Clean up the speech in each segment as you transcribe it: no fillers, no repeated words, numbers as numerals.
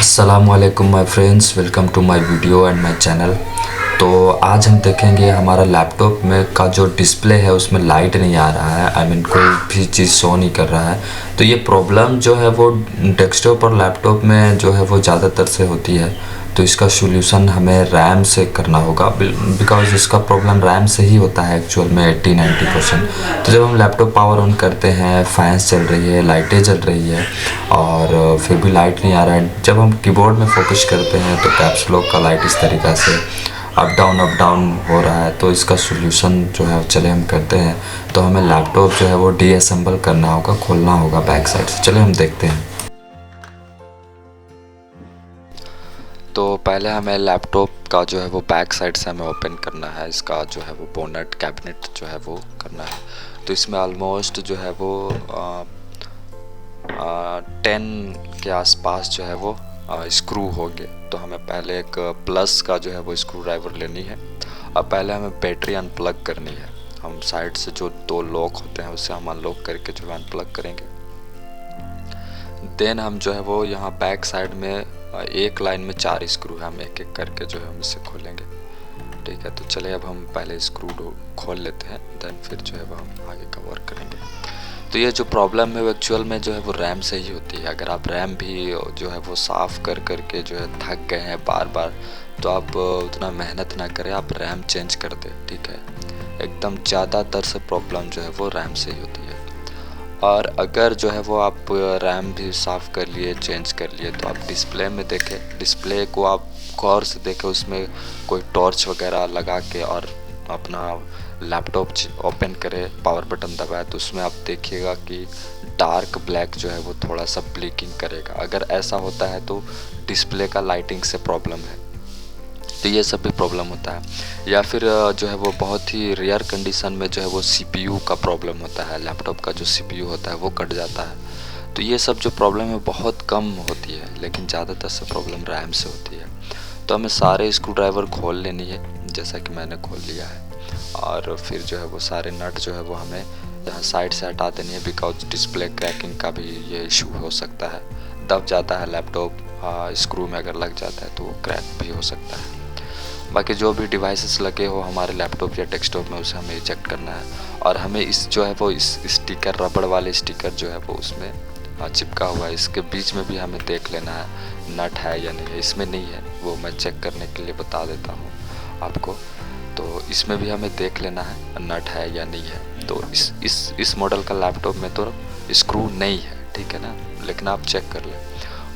अस्सलामुअलैकुम my friends, welcome to my video and my channel. तो आज हम देखेंगे हमारा लैपटॉप में का जो डिस्प्ले है उसमें लाइट नहीं आ रहा है। कोई भी चीज़ शो नहीं कर रहा है। तो ये प्रॉब्लम जो है वो डेस्कटॉप और लैपटॉप में जो है वो ज़्यादातर से होती है। तो इसका सॉल्यूशन हमें रैम से करना होगा, बिकॉज़ इसका प्रॉब्लम रैम से ही होता है एक्चुअल में 80-90%। तो जब हम लैपटॉप पावर ऑन करते हैं, फैंस चल रही है, लाइटें जल रही है और फिर भी लाइट नहीं आ रहा है। जब हम कीबोर्ड में फोकस करते हैं तो कैप्स लॉक का लाइट इस तरीक़ा से अप डाउन हो रहा है। तो इसका सॉल्यूशन जो है चले हम करते हैं। तो हमें लैपटॉप जो है वो डीअसेंबल करना होगा, खोलना होगा बैक साइड से। चले हम देखते हैं। तो पहले हमें लैपटॉप का जो है वो बैक साइड से हमें ओपन करना है। इसका जो है वो बोनट कैबिनेट जो है वो करना है। तो इसमें ऑलमोस्ट जो है वो 10 के आसपास जो है वो स्क्रू होंगे। तो हमें पहले एक प्लस का जो है वो स्क्रू ड्राइवर लेनी है। अब पहले हमें बैटरी अनप्लग करनी है। हम साइड से जो 2 लॉक होते हैं उससे हम अनलॉक करके जो है अनप्लग करेंगे। देन हम जो है वो यहाँ बैक साइड में एक लाइन में 4 स्क्रू है, हम एक एक करके जो है हम इसे खोलेंगे। ठीक है, तो चलिए अब हम पहले स्क्रू खोल लेते हैं, देन फिर जो है वो हम आगे का वर्क करेंगे। तो ये जो प्रॉब्लम है वो एक्चुअल में जो है वो रैम से ही होती है। अगर आप रैम भी जो है वो साफ़ कर के जो है थक गए हैं बार बार, तो आप उतना मेहनत ना करें, आप रैम चेंज कर दें। ठीक है, एकदम ज़्यादातर से प्रॉब्लम जो है वो रैम से ही होती है। और अगर जो है वो आप रैम भी साफ़ कर लिए, चेंज कर लिए, तो आप डिस्प्ले में देखें, डिस्प्ले को आप गौर से देखें, उसमें कोई टॉर्च वगैरह लगा के और अपना लैपटॉप ओपन करें, पावर बटन दबाए, तो उसमें आप देखिएगा कि डार्क ब्लैक जो है वो थोड़ा सा ब्लिंकिंग करेगा। अगर ऐसा होता है तो डिस्प्ले का लाइटिंग से प्रॉब्लम है। तो ये सब भी प्रॉब्लम होता है। या फिर जो है वो बहुत ही रेयर कंडीशन में जो है वो सीपीयू का प्रॉब्लम होता है। लैपटॉप का जो सीपीयू होता है वो कट जाता है। तो ये सब जो प्रॉब्लम है बहुत कम होती है, लेकिन ज़्यादातर से प्रॉब्लम रैम से होती है। तो हमें सारे स्क्रू ड्राइवर खोल लेनी है, जैसा कि मैंने खोल लिया है। और फिर जो है वो सारे नट जो है वो हमें यहाँ साइड से हटा देनी है, बिकॉज डिस्प्ले क्रैकिंग का भी ये इशू हो सकता है। दब जाता है लैपटॉप, स्क्रू में अगर लग जाता है तो वो क्रैक भी हो सकता है। बाकी जो भी डिवाइसेस लगे हो हमारे लैपटॉप या डेस्कटॉप में, उसे हमें इजेक्ट करना है। और हमें इस जो है वो इस स्टिकर, रबड़ वाले स्टिकर जो है वो उसमें चिपका हुआ है, इसके बीच में भी हमें देख लेना है नट है या नहीं है। इसमें नहीं है, वो मैं चेक करने के लिए बता देता हूँ आपको। तो इसमें भी हमें देख लेना है नट है या नहीं है। तो इस मॉडल का लैपटॉप में तो स्क्रू नहीं है, ठीक है ना, लेकिन आप चेक कर लें।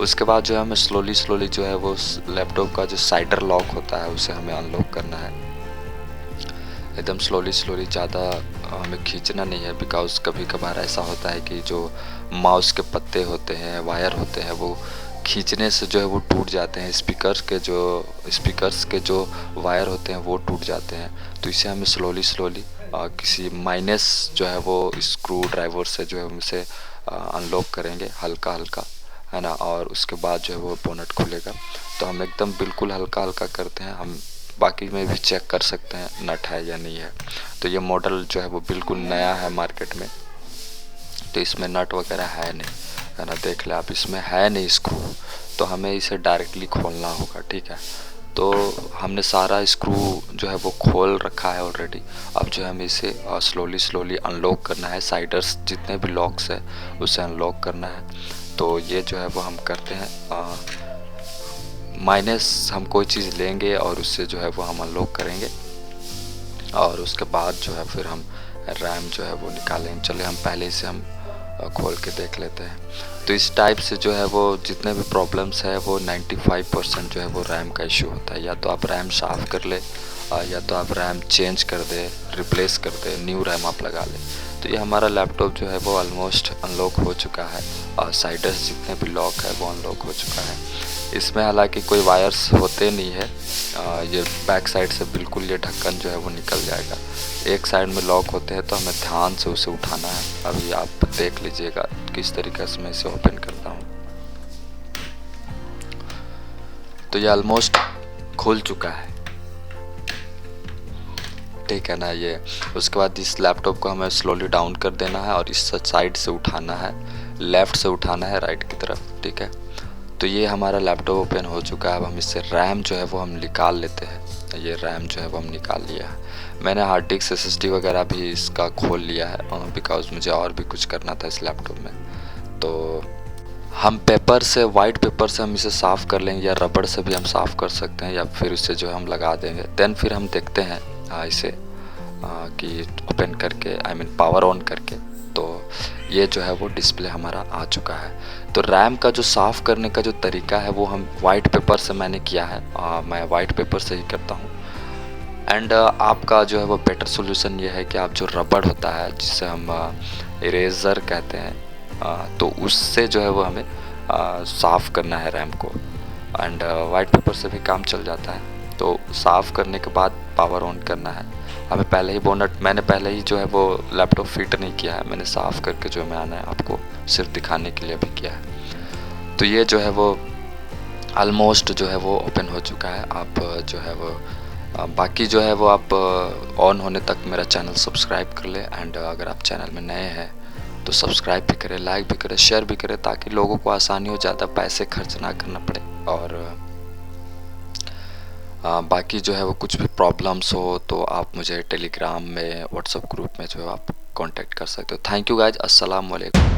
उसके बाद जो है हमें स्लोली जो है वो लैपटॉप का जो साइडर लॉक होता है उसे हमें अनलॉक करना है। एकदम स्लोली, ज़्यादा हमें खींचना नहीं है, बिकॉज कभी कभार ऐसा होता है कि जो माउस के पत्ते होते हैं, वायर होते हैं, वो खींचने से जो है वो टूट जाते हैं। स्पीकर्स के जो वायर होते हैं वो टूट जाते हैं। तो इसे हमें स्लोली किसी माइनस जो है वो स्क्रू ड्राइवर से जो है हम इसे अनलॉक करेंगे हल्का, है ना। और उसके बाद जो है वो बोनट खुलेगा। तो हम एकदम बिल्कुल हल्का करते हैं। हम बाकी में भी चेक कर सकते हैं नट है या नहीं है। तो ये मॉडल जो है वो बिल्कुल नया है मार्केट में, तो इसमें नट वगैरह है नहीं, है ना। देख ले आप, इसमें है नहीं स्क्रू, तो हमें इसे डायरेक्टली खोलना होगा। ठीक है, तो हमने सारा स्क्रू जो है वो खोल रखा है ऑलरेडी। अब जो है हमें इसे स्लोली अनलॉक करना है। साइडर्स जितने भी लॉक्स है उसे अनलॉक करना है। तो ये जो है वो हम करते हैं, माइनस हम कोई चीज़ लेंगे और उससे जो है वो हम अनलॉक करेंगे। और उसके बाद जो है फिर हम रैम जो है वो निकालेंगे। चलिए हम पहले इसे हम खोल के देख लेते हैं। तो इस टाइप से जो है वो जितने भी प्रॉब्लम्स है वो 95% जो है वो रैम का इशू होता है। या तो आप रैम साफ़ कर ले, या तो आप रैम चेंज कर दे, रिप्लेस कर दे, न्यू रैम आप लगा लें। तो ये हमारा लैपटॉप जो है वो ऑलमोस्ट अनलॉक हो चुका है, और साइडर्स जितने भी लॉक है वो अनलॉक हो चुका है। इसमें हालांकि कोई वायर्स होते नहीं है। ये बैक साइड से बिल्कुल ये ढक्कन जो है वो निकल जाएगा। एक साइड में लॉक होते हैं, तो हमें ध्यान से उसे उठाना है। अभी आप देख लीजिएगा किस तरीके से मैं इसे ओपन करता हूँ। तो ये ऑलमोस्ट खुल चुका है, ठीक है ना। ये उसके बाद इस लैपटॉप को हमें स्लोली डाउन कर देना है और इस साइड से उठाना है, लेफ़्ट से उठाना है राइट की तरफ, ठीक है। तो ये हमारा लैपटॉप ओपन हो चुका है। अब हम इससे रैम जो है वो हम निकाल लेते हैं। ये रैम जो है वो हम निकाल लिया है। मैंने हार्ड डिस्क SSD वगैरह भी इसका खोल लिया है बिकॉज़ मुझे और भी कुछ करना था इस लैपटॉप में। तो हम पेपर से, वाइट पेपर से हम इसे साफ़ कर लेंगे, या रबड़ से भी हम साफ़ कर सकते हैं, या फिर उसे जो है हम लगा देंगे। देन फिर हम देखते हैं इसे कि ओपन करके, आई मीन पावर ऑन करके। तो ये जो है वो डिस्प्ले हमारा आ चुका है। तो रैम का जो साफ़ करने का जो तरीका है वो हम वाइट पेपर से मैंने किया है। मैं वाइट पेपर से ही करता हूँ। एंड आपका जो है वो बेटर सोल्यूशन ये है कि आप जो रबड़ होता है जिसे हम इरेज़र कहते हैं, तो उससे जो है वो हमें साफ़ करना है रैम को। एंड वाइट पेपर से भी काम चल जाता है। तो साफ़ करने के बाद पावर ऑन करना है। हमें पहले ही मैंने पहले ही जो है वो लैपटॉप फिट नहीं किया है, मैंने साफ़ करके जो मैंने आपको सिर्फ दिखाने के लिए भी किया है। तो ये जो है वो ऑलमोस्ट जो है वो ओपन हो चुका है। आप जो है वो बाकी जो है वो आप ऑन होने तक मेरा चैनल सब्सक्राइब कर ले। एंड अगर आप चैनल में नए हैं तो सब्सक्राइब भी करें, लाइक भी करें, शेयर भी करें, ताकि लोगों को आसानी हो, ज़्यादा पैसे खर्च ना करना पड़े। और बाकी जो है वो कुछ भी प्रॉब्लम्स हो तो आप मुझे टेलीग्राम में, व्हाट्सएप ग्रुप में जो है आप कांटेक्ट कर सकते हो। थैंक यू गाइज, अस्सलाम वालेकुम।